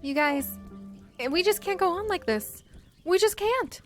You guys, we just can't go on like this. We just can't.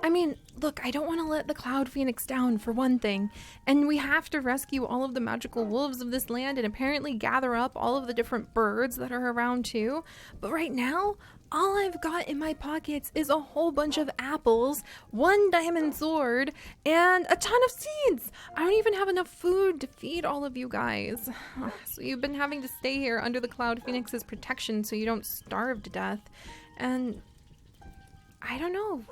I mean, look, I don't want to let the Cloud Phoenix down, for one thing, and we have to rescue all of the magical wolves of this land and apparently gather up all of the different birds that are around too. But right now, all I've got in my pockets is a whole bunch of apples, one diamond sword, and a ton of seeds. I don't even have enough food to feed all of you guys. So you've been having to stay here under the Cloud Phoenix's protection so you don't starve to death. And I don't know.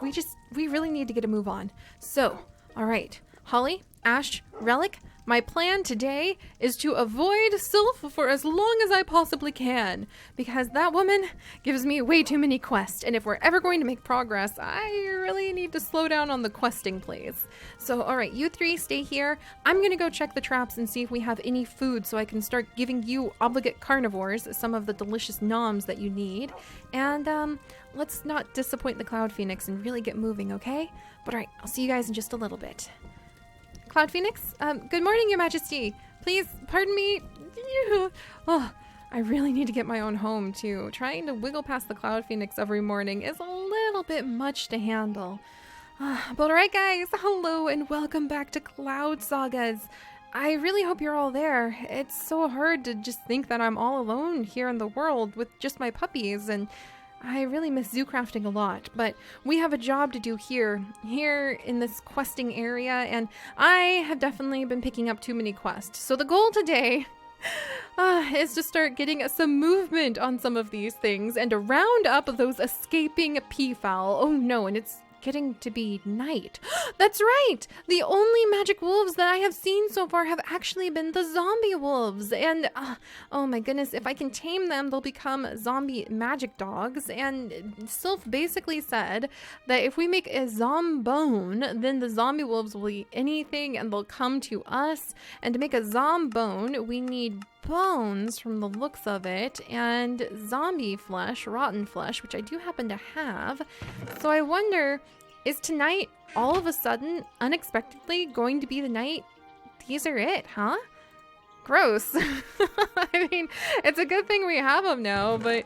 We really need to get a move on. So, all right. Holly, Ash, Relic, my plan today is to avoid Sylph for as long as I possibly can, because that woman gives me way too many quests, and if we're ever going to make progress, I really need to slow down on the questing, please. So, all right, you three stay here. I'm gonna go check the traps and see if we have any food so I can start giving you obligate carnivores some of the delicious noms that you need. And let's not disappoint the Cloud Phoenix and really get moving, okay? But all right, I'll see you guys in just a little bit. Cloud Phoenix? Good morning, Your Majesty. Please, pardon me. Oh, I really need to get my own home, too. Trying to wiggle past the Cloud Phoenix every morning is a little bit much to handle. But alright, guys. Hello, and welcome back to Cloud Sagas. I really hope you're all there. It's so hard to just think that I'm all alone here in the world with just my puppies, and I really miss zoo crafting a lot, but we have a job to do here in this questing area, and I have definitely been picking up too many quests. So the goal today is to start getting some movement on some of these things and to round up those escaping peafowl. Oh no, and it's getting to be night. That's right! The only magic wolves that I have seen so far have actually been the zombie wolves. And, oh my goodness, if I can tame them, they'll become zombie magic dogs. And Sylph basically said that if we make a zombone, then the zombie wolves will eat anything and they'll come to us. And to make a zombone, we need bones from the looks of it, and zombie flesh, rotten flesh, which I do happen to have. So I wonder, is tonight all of a sudden, unexpectedly, going to be the night? These are it, huh? Gross. I mean, it's a good thing we have them now, but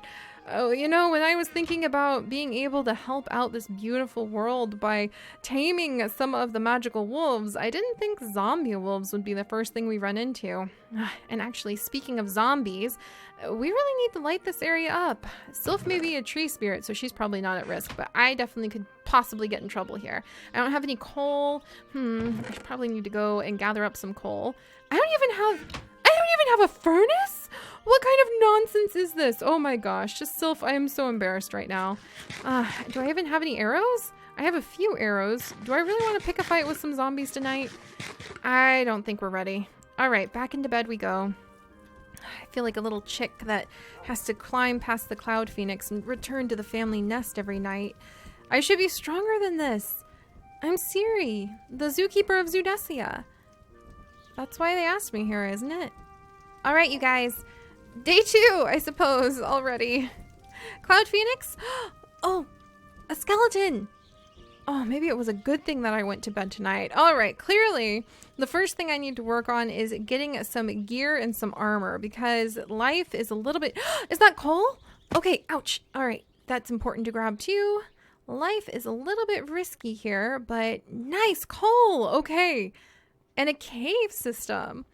oh, you know, when I was thinking about being able to help out this beautiful world by taming some of the magical wolves, I didn't think zombie wolves would be the first thing we run into. And actually, speaking of zombies, we really need to light this area up. Sylph may be a tree spirit, so she's probably not at risk, but I definitely could possibly get in trouble here. I don't have any coal. I should probably need to go and gather up some coal. I don't even have a furnace? What kind of nonsense is this? Oh my gosh, just Sylph, I am so embarrassed right now. Do I even have any arrows? I have a few arrows. Do I really want to pick a fight with some zombies tonight? I don't think we're ready. All right, back into bed we go. I feel like a little chick that has to climb past the Cloud Phoenix and return to the family nest every night. I should be stronger than this. I'm Seri, the zookeeper of Zoodesia. That's why they asked me here, isn't it? All right, you guys. Day 2, I suppose, already. Cloud Phoenix? Oh, a skeleton. Oh, maybe it was a good thing that I went to bed tonight. All right, clearly, the first thing I need to work on is getting some gear and some armor, because life is a little bit... Is that coal? Okay, ouch. All right, that's important to grab too. Life is a little bit risky here, but nice coal. Okay, and a cave system.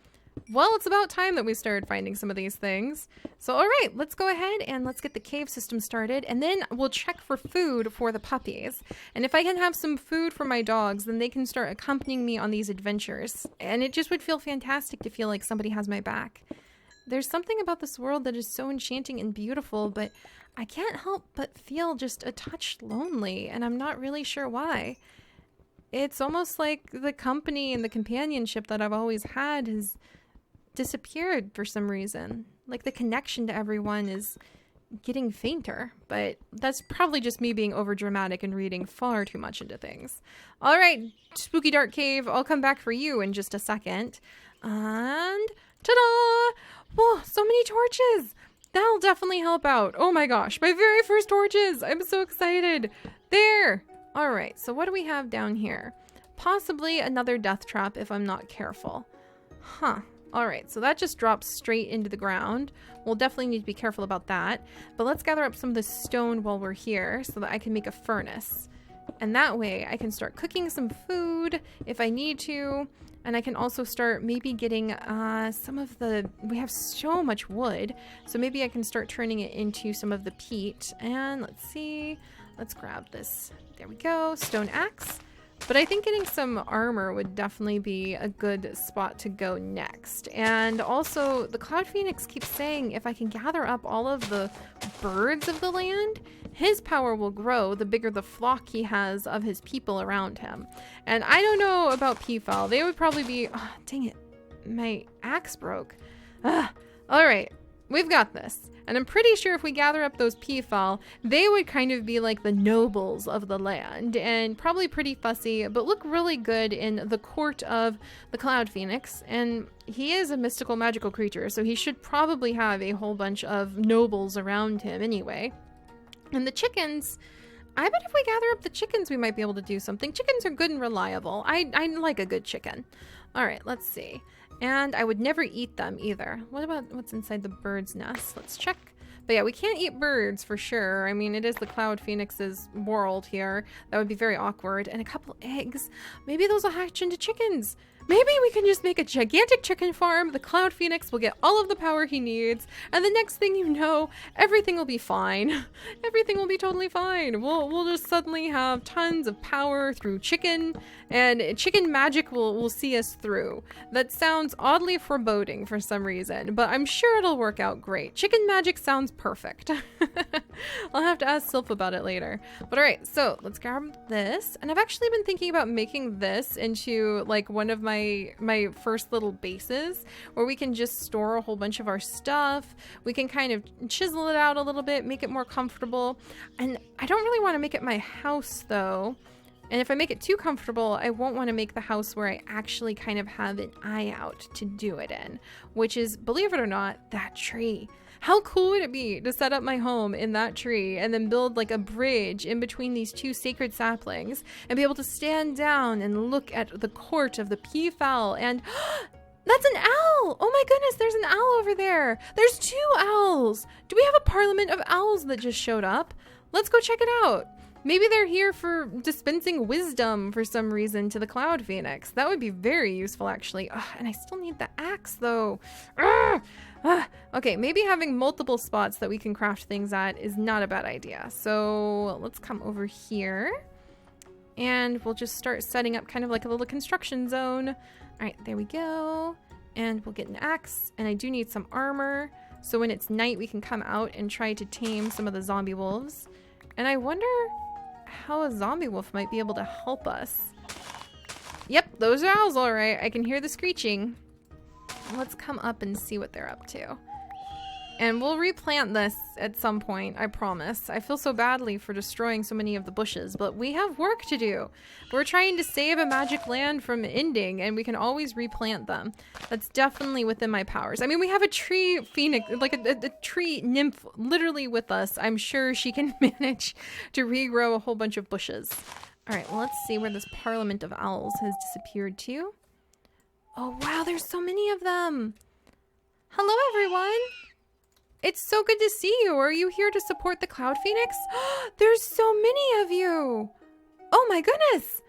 Well, it's about time that we started finding some of these things. So, all right, let's go ahead and let's get the cave system started, and then we'll check for food for the puppies. And if I can have some food for my dogs, then they can start accompanying me on these adventures. And it just would feel fantastic to feel like somebody has my back. There's something about this world that is so enchanting and beautiful, but I can't help but feel just a touch lonely, and I'm not really sure why. It's almost like the company and the companionship that I've always had has disappeared for some reason. Like the connection to everyone is getting fainter, but that's probably just me being over dramatic and reading far too much into things. All right, spooky dark cave, I'll come back for you in just a second. And ta-da! Whoa, so many torches. That'll definitely help out. Oh my gosh, my very first torches. I'm so excited. There. All right, so what do we have down here? Possibly another death trap if I'm not careful. Huh. All right, so that just drops straight into the ground. We'll definitely need to be careful about that. But let's gather up some of the stone while we're here so that I can make a furnace. And that way I can start cooking some food if I need to. And I can also start maybe getting some of the... We have so much wood, so maybe I can start turning it into some of the peat. And let's see. Let's grab this. There we go. Stone axe. But I think getting some armor would definitely be a good spot to go next. And also, the Cloud Phoenix keeps saying if I can gather up all of the birds of the land, his power will grow the bigger the flock he has of his people around him. And I don't know about peafowl. They would probably be... Oh, dang it. My axe broke. All right. We've got this. And I'm pretty sure if we gather up those peafowl, they would kind of be like the nobles of the land and probably pretty fussy, but look really good in the court of the Cloud Phoenix. And he is a mystical magical creature, so he should probably have a whole bunch of nobles around him anyway. And the chickens, I bet if we gather up the chickens, we might be able to do something. Chickens are good and reliable. I like a good chicken. All right, let's see. And I would never eat them either. What about what's inside the bird's nest? Let's check. But yeah, we can't eat birds for sure. I mean, it is the Cloud Phoenix's world here. That would be very awkward. And a couple eggs. Maybe those will hatch into chickens. Maybe we can just make a gigantic chicken farm. The Cloud Phoenix will get all of the power he needs. And the next thing you know, everything will be fine. Everything will be totally fine. We'll just suddenly have tons of power through chicken. And chicken magic will see us through. That sounds oddly foreboding for some reason. But I'm sure it'll work out great. Chicken magic sounds perfect. I'll have to ask Sylph about it later. But alright, so let's grab this. And I've actually been thinking about making this into like one of my first little bases where we can just store a whole bunch of our stuff. We can kind of chisel it out a little bit, make it more comfortable. And I don't really want to make it my house though. And if I make it too comfortable, I won't want to make the house where I actually kind of have an eye out to do it in, which is, believe it or not, that tree. How cool would it be to set up my home in that tree and then build like a bridge in between these two sacred saplings and be able to stand down and look at the court of the peafowl and that's an owl! Oh my goodness, there's an owl over there. There's 2 owls. Do we have a parliament of owls that just showed up? Let's go check it out. Maybe they're here for dispensing wisdom for some reason to the Cloud Phoenix. That would be very useful, actually. Ugh, and I still need the axe, though. Okay, maybe having multiple spots that we can craft things at is not a bad idea. So let's come over here. And we'll just start setting up kind of like a little construction zone. All right, there we go. And we'll get an axe. And I do need some armor. So when it's night, we can come out and try to tame some of the zombie wolves. And I wonder how a zombie wolf might be able to help us. Yep, those are owls, all right. I can hear the screeching. Let's come up and see what they're up to. And we'll replant this at some point, I promise. I feel so badly for destroying so many of the bushes, but we have work to do. We're trying to save a magic land from ending, and we can always replant them. That's definitely within my powers. I mean, we have a tree phoenix, like a tree nymph literally with us. I'm sure she can manage to regrow a whole bunch of bushes. All right, well, let's see where this Parliament of Owls has disappeared to. Oh, wow, there's so many of them. Hello, everyone. It's so good to see you. Are you here to support the Cloud Phoenix? There's so many of you. Oh my goodness.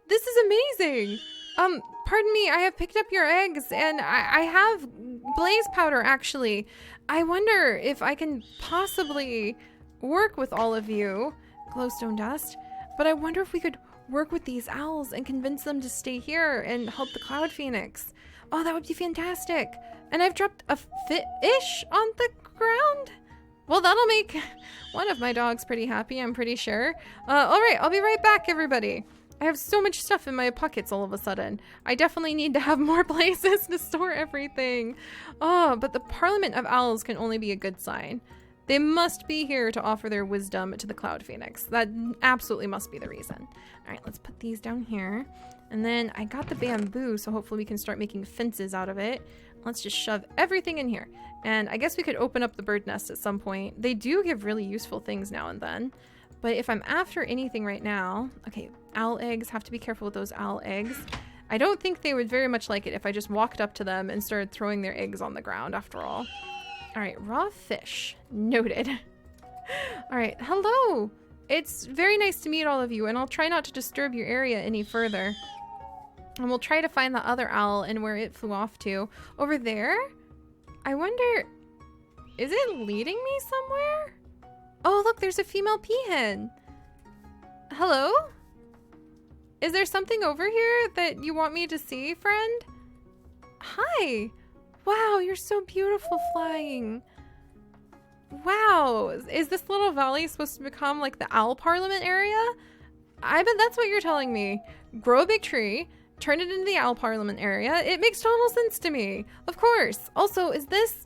This is amazing. Pardon me, I have picked up your eggs and I have blaze powder actually. I wonder if I can possibly work with all of you. Glowstone dust. But I wonder if we could work with these owls and convince them to stay here and help the Cloud Phoenix. Oh, that would be fantastic. And I've dropped a fish on the ground. Well, that'll make one of my dogs pretty happy, I'm pretty sure. All right, I'll be right back, everybody. I have so much stuff in my pockets all of a sudden. I definitely need to have more places to store everything. Oh, but the Parliament of Owls can only be a good sign. They must be here to offer their wisdom to the Cloud Phoenix. That absolutely must be the reason. All right, let's put these down here. And then I got the bamboo, so hopefully we can start making fences out of it. Let's just shove everything in here. And I guess we could open up the bird nest at some point. They do give really useful things now and then. But if I'm after anything right now... Okay, owl eggs. Have to be careful with those owl eggs. I don't think they would very much like it if I just walked up to them and started throwing their eggs on the ground after all. All right, raw fish. Noted. All right, hello. It's very nice to meet all of you, and I'll try not to disturb your area any further. And we'll try to find the other owl and where it flew off to. Over there? I wonder, is it leading me somewhere? Oh, look, there's a female peahen. Hello? Is there something over here that you want me to see, friend? Hi. Wow, you're so beautiful flying. Wow, is this little valley supposed to become like the owl parliament area? I bet that's what you're telling me. Grow a big tree, turn it into the owl parliament area. It makes total sense to me. Of course. Also, is this...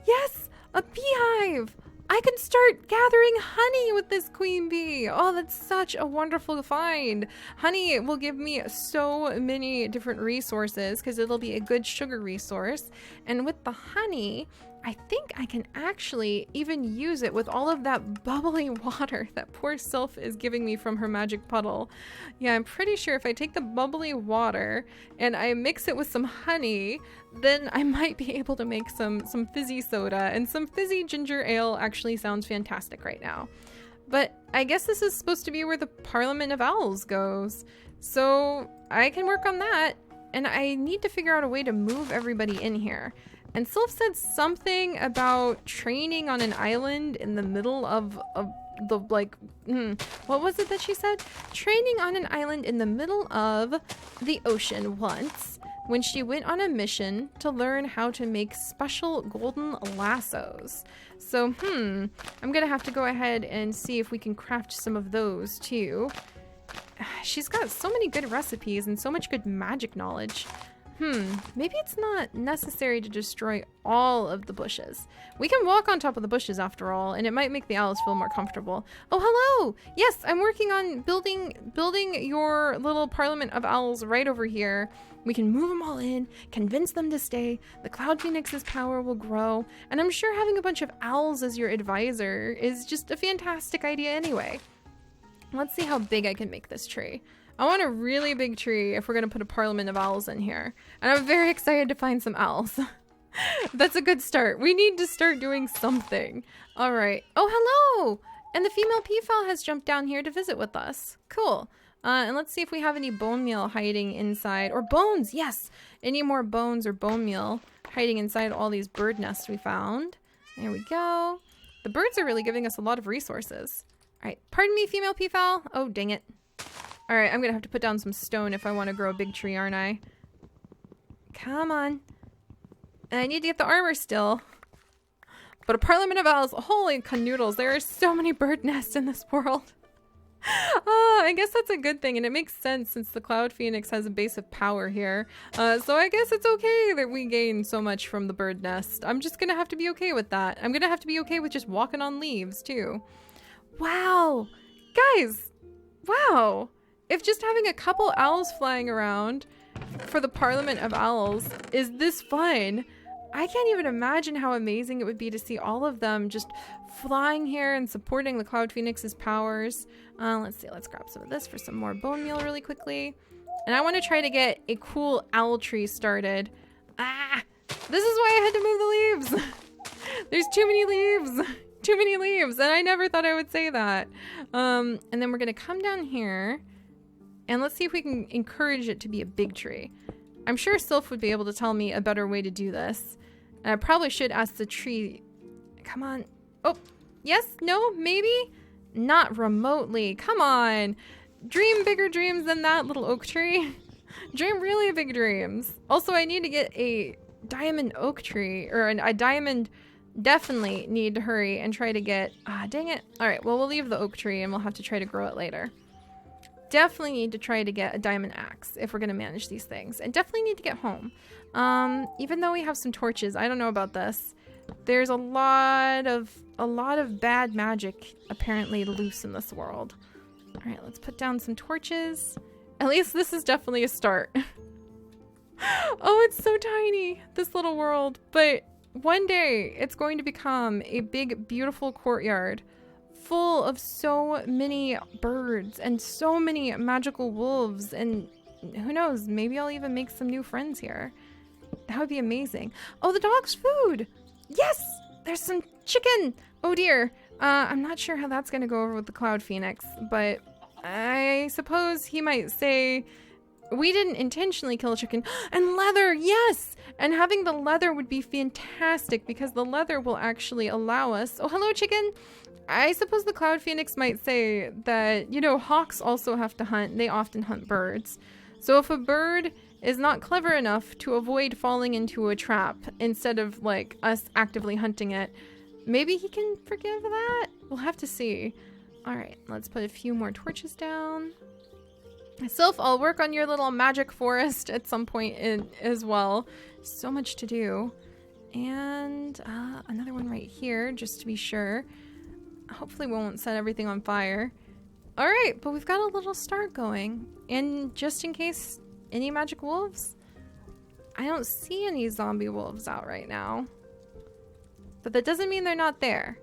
Yes, a beehive. I can start gathering honey with this queen bee. Oh, that's such a wonderful find. Honey will give me so many different resources because it'll be a good sugar resource. And with the honey, I think I can actually even use it with all of that bubbly water that poor Sylph is giving me from her magic puddle. Yeah, I'm pretty sure if I take the bubbly water and I mix it with some honey, then I might be able to make some fizzy soda, and some fizzy ginger ale actually sounds fantastic right now. But I guess this is supposed to be where the Parliament of Owls goes. So I can work on that, and I need to figure out a way to move everybody in here. And Sylph said something about training on an island in the middle of the, like, what was it that she said? Training on an island in the middle of the ocean once, when she went on a mission to learn how to make special golden lassos. So, I'm gonna have to go ahead and see if we can craft some of those too. She's got so many good recipes and so much good magic knowledge. Maybe it's not necessary to destroy all of the bushes. We can walk on top of the bushes after all, and it might make the owls feel more comfortable. Oh, hello! Yes, I'm working on building your little Parliament of Owls right over here. We can move them all in, convince them to stay, the Cloud Phoenix's power will grow, and I'm sure having a bunch of owls as your advisor is just a fantastic idea anyway. Let's see how big I can make this tree. I want a really big tree if we're going to put a Parliament of Owls in here. And I'm very excited to find some owls. That's a good start. We need to start doing something. All right. Oh, hello! And the female peafowl has jumped down here to visit with us. Cool. And let's see if we have any bone meal hiding inside. Or bones, yes! Any more bones or bone meal hiding inside all these bird nests we found. There we go. The birds are really giving us a lot of resources. All right. Pardon me, female peafowl. Oh, dang it. All right, I'm gonna have to put down some stone if I want to grow a big tree, aren't I? Come on. I need to get the armor still. But a Parliament of Owls, holy canoodles, there are so many bird nests in this world. I guess that's a good thing, and it makes sense since the Cloud Phoenix has a base of power here. So I guess it's okay that we gain so much from the bird nest. I'm just gonna have to be okay with that. I'm gonna have to be okay with just walking on leaves, too. Wow! Guys! Wow! If just having a couple owls flying around for the Parliament of Owls is this fun, I can't even imagine how amazing it would be to see all of them just flying here and supporting the Cloud Phoenix's powers. Let's see, let's grab some of this for some more bone meal really quickly. And I want to try to get a cool owl tree started. This is why I had to move the leaves. There's too many leaves. Too many leaves, and I never thought I would say that. And then we're going to come down here. And let's see if we can encourage it to be a big tree. I'm sure Sylph would be able to tell me a better way to do this. And I probably should ask the tree. Come on. Oh, yes? No? Maybe? Not remotely. Come on. Dream bigger dreams than that, little oak tree. Dream really big dreams. Also, I need to get a diamond oak tree. Or a diamond... Definitely need to hurry and try to get... dang it. Alright, well, we'll leave the oak tree and we'll have to try to grow it later. Definitely need to try to get a diamond axe if we're going to manage these things. And definitely need to get home. Even though we have some torches, I don't know about this. There's a lot of bad magic apparently loose in this world. All right, let's put down some torches. At least this is definitely a start. Oh, it's so tiny, this little world. But one day it's going to become a big, beautiful courtyard full of so many birds and so many magical wolves and who knows? Maybe I'll even make some new friends here. That would be amazing. Oh, the dog's food. Yes, there's some chicken. Oh dear. I'm not sure how that's going to go over with the Cloud Phoenix, but I suppose he might say, we didn't intentionally kill a chicken. And leather, yes! And having the leather would be fantastic because the leather will actually allow us... Oh, hello, chicken! I suppose the Cloud Phoenix might say that, you know, hawks also have to hunt. They often hunt birds. So if a bird is not clever enough to avoid falling into a trap instead of, like, us actively hunting it, maybe he can forgive that? We'll have to see. All right, let's put a few more torches down. Sylph, I'll work on your little magic forest at some point as well. So much to do. And another one right here, just to be sure. Hopefully we won't set everything on fire. All right, but we've got a little start going. And just in case any magic wolves, I don't see any zombie wolves out right now. But that doesn't mean they're not there.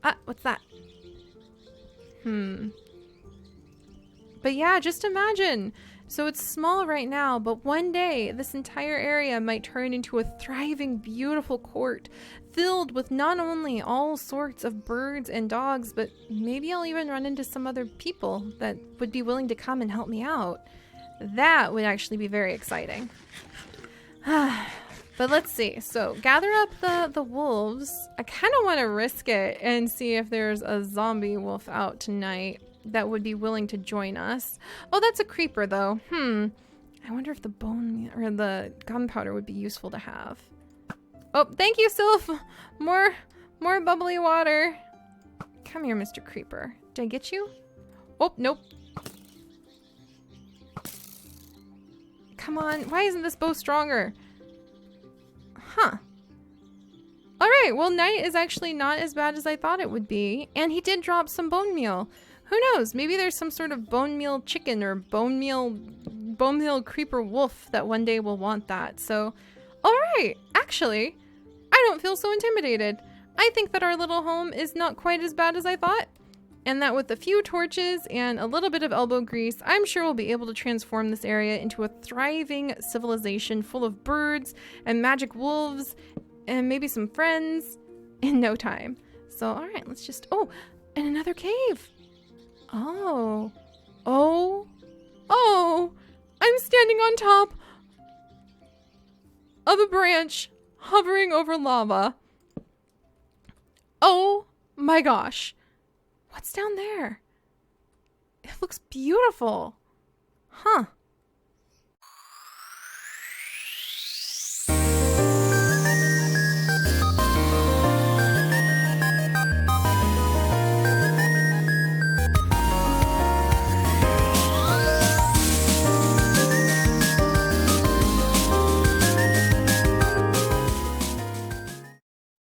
Ah, what's that? But yeah, just imagine. So it's small right now, but one day this entire area might turn into a thriving, beautiful court filled with not only all sorts of birds and dogs, but maybe I'll even run into some other people that would be willing to come and help me out. That would actually be very exciting. But let's see. So gather up the wolves. I kind of want to risk it and see if there's a zombie wolf out tonight that would be willing to join us. Oh, that's a creeper though. I wonder if the bone or the gunpowder would be useful to have. Oh, thank you, Sylph. More bubbly water. Come here, Mr. Creeper. Did I get you? Oh, nope. Come on. Why isn't this bow stronger? Huh. All right. Well, night is actually not as bad as I thought it would be. And he did drop some bone meal. Who knows? Maybe there's some sort of bone meal chicken or bone meal creeper wolf that one day will want that. So, all right. Actually, I don't feel so intimidated. I think that our little home is not quite as bad as I thought. And that with a few torches and a little bit of elbow grease, I'm sure we'll be able to transform this area into a thriving civilization full of birds and magic wolves and maybe some friends in no time. So, all right, let's just... Oh, and another cave. Oh. I'm standing on top of a branch hovering over lava. Oh my gosh. What's down there? It looks beautiful. Huh.